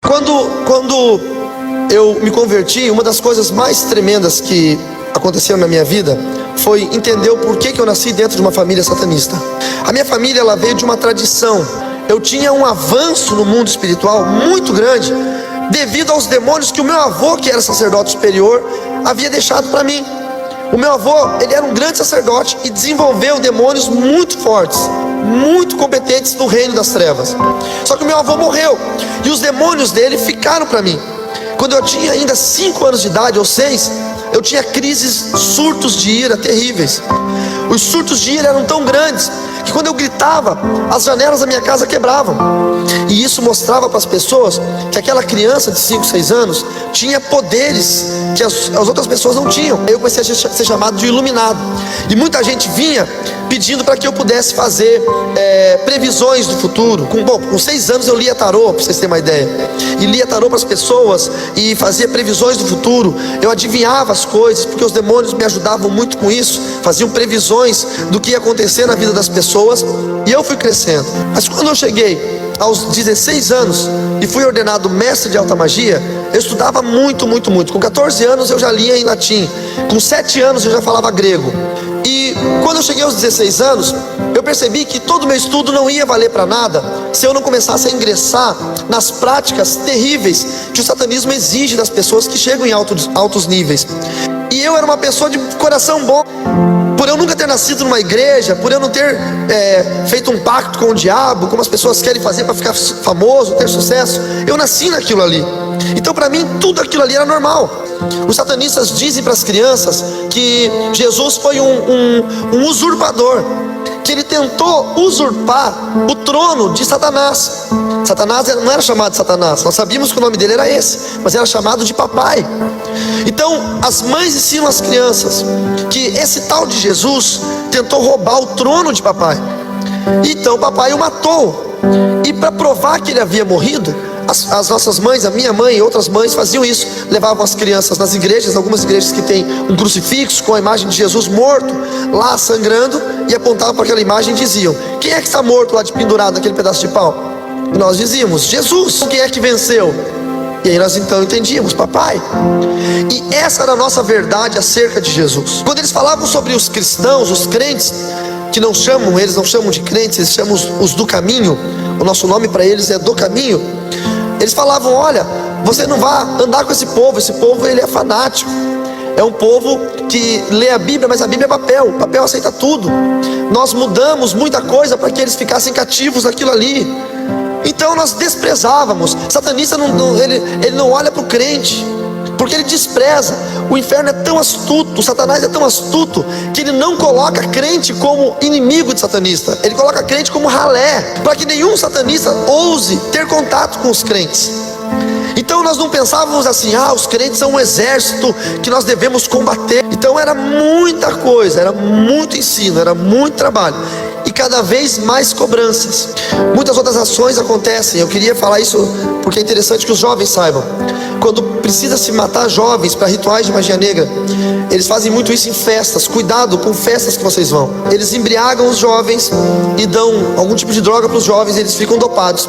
Quando eu me converti, uma das coisas mais tremendas que aconteceram na minha vida foi entender o porquê que eu nasci dentro de uma família satanista. A minha família, ela veio de uma tradição. Eu tinha um avanço no mundo espiritual muito grande devido aos demônios que o meu avô, que era sacerdote superior, havia deixado para mim. O meu avô, ele era um grande sacerdote e desenvolveu demônios muito fortes, muito competentes no reino das trevas. Só que o meu avô morreu e os demônios dele ficaram para mim. Quando eu tinha ainda 5 anos de idade ou 6, eu tinha crises, surtos de ira terríveis. Os surtos de ira eram tão grandes que quando eu gritava, as janelas da minha casa quebravam. E isso mostrava para as pessoas que aquela criança de 5, 6 anos tinha poderes que as outras pessoas não tinham. Eu comecei a ser chamado de iluminado. E muita gente vinha pedindo para que eu pudesse fazer previsões do futuro. Com 6 anos eu lia tarô, para vocês terem uma ideia. E lia tarô para as pessoas e fazia previsões do futuro. Eu adivinhava as coisas, porque os demônios me ajudavam muito com isso. Faziam previsões do que ia acontecer na vida das pessoas. E eu fui crescendo. Mas quando eu cheguei aos 16 anos e fui ordenado mestre de alta magia, eu estudava muito. Com 14 anos eu já lia em latim. Com 7 anos eu já falava grego. E quando eu cheguei aos 16 anos, eu percebi que todo o meu estudo não ia valer para nada se eu não começasse a ingressar nas práticas terríveis que o satanismo exige das pessoas que chegam em altos níveis. E eu era uma pessoa de coração bom. Por eu nunca ter nascido numa igreja, por eu não ter feito um pacto com o diabo, como as pessoas querem fazer para ficar famoso, ter sucesso, eu nasci naquilo ali. Então para mim tudo aquilo ali era normal. Os satanistas dizem para as crianças que Jesus foi um usurpador, que ele tentou usurpar o trono de Satanás. Satanás não era chamado de Satanás, nós sabíamos que o nome dele era esse, mas era chamado de papai. Então as mães ensinam as crianças que esse tal de Jesus tentou roubar o trono de papai. Então papai o matou. E para provar que ele havia morrido, as nossas mães, a minha mãe e outras mães faziam isso. Levavam as crianças nas igrejas, algumas igrejas que tem um crucifixo com a imagem de Jesus morto, lá sangrando, e apontavam para aquela imagem e diziam: quem é que está morto lá de pendurado naquele pedaço de pau? E nós dizíamos: Jesus. Quem é que venceu? E aí nós então entendíamos: papai. E essa era a nossa verdade acerca de Jesus. Quando eles falavam sobre os cristãos, os crentes, que eles não chamam de crentes, eles chamam os do caminho. O nosso nome para eles é do caminho. Eles falavam: olha, você não vai andar com esse povo ele é fanático. É um povo que lê a Bíblia, mas a Bíblia é papel, o papel aceita tudo. Nós mudamos muita coisa para que eles ficassem cativos naquilo ali. Então nós desprezávamos. Satanista ele não olha para o crente, porque ele despreza. O inferno é tão astuto, o Satanás é tão astuto, que ele não coloca crente como inimigo de satanista. Ele coloca crente como ralé, para que nenhum satanista ouse ter contato com os crentes. Então nós não pensávamos assim: os crentes são um exército que nós devemos combater. Então era muita coisa, era muito ensino, era muito trabalho, e cada vez mais cobranças. Muitas outras ações acontecem. Eu queria falar isso porque é interessante que os jovens saibam. Quando precisa se matar jovens para rituais de magia negra, eles fazem muito isso em festas. Cuidado com festas que vocês vão. Eles embriagam os jovens e dão algum tipo de droga para os jovens. Eles ficam dopados.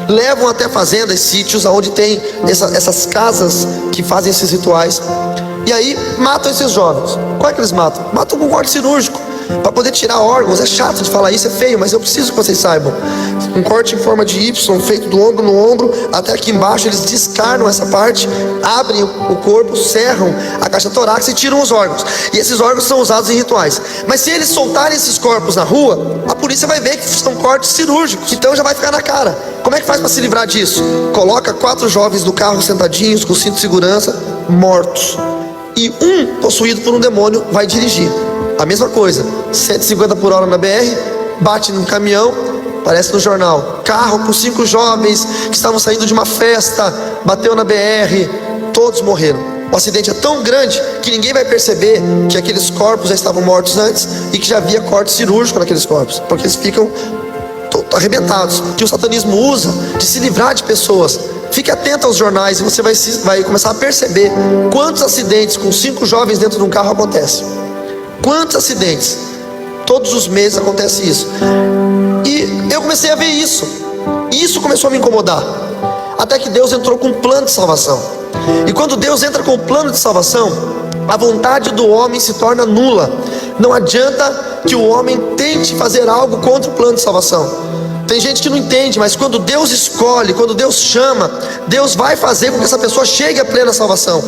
Levam até fazendas, sítios onde tem essas casas que fazem esses rituais. E aí matam esses jovens. Como é que eles matam? Matam com corte cirúrgico, para poder tirar órgãos. É chato de falar isso, é feio, mas eu preciso que vocês saibam. Um corte em forma de Y, feito do ombro no ombro até aqui embaixo. Eles descarnam essa parte, abrem o corpo, cerram a caixa torácica e tiram os órgãos. E esses órgãos são usados em rituais. Mas se eles soltarem esses corpos na rua, a polícia vai ver que são cortes cirúrgicos, então já vai ficar na cara. Como é que faz para se livrar disso? Coloca 4 jovens no carro sentadinhos, com cinto de segurança, mortos, e um possuído por um demônio vai dirigir. A mesma coisa, 150 por hora na BR, bate num caminhão, aparece no jornal: carro com 5 jovens que estavam saindo de uma festa, bateu na BR, todos morreram. O acidente é tão grande que ninguém vai perceber que aqueles corpos já estavam mortos antes e que já havia corte cirúrgico naqueles corpos, porque eles ficam arrebentados. Que o satanismo usa de se livrar de pessoas. Fique atento aos jornais e você vai começar a perceber quantos acidentes com 5 jovens dentro de um carro acontecem. Quantos acidentes? Todos os meses acontece isso. E eu comecei a ver isso, e isso começou a me incomodar. até que Deus entrou com um plano de salvação. E quando Deus entra com o plano de salvação, a vontade do homem se torna nula. Não adianta que o homem tente fazer algo contra o plano de salvação. Tem gente que não entende, mas quando Deus escolhe, quando Deus chama, Deus vai fazer com que essa pessoa chegue à plena salvação.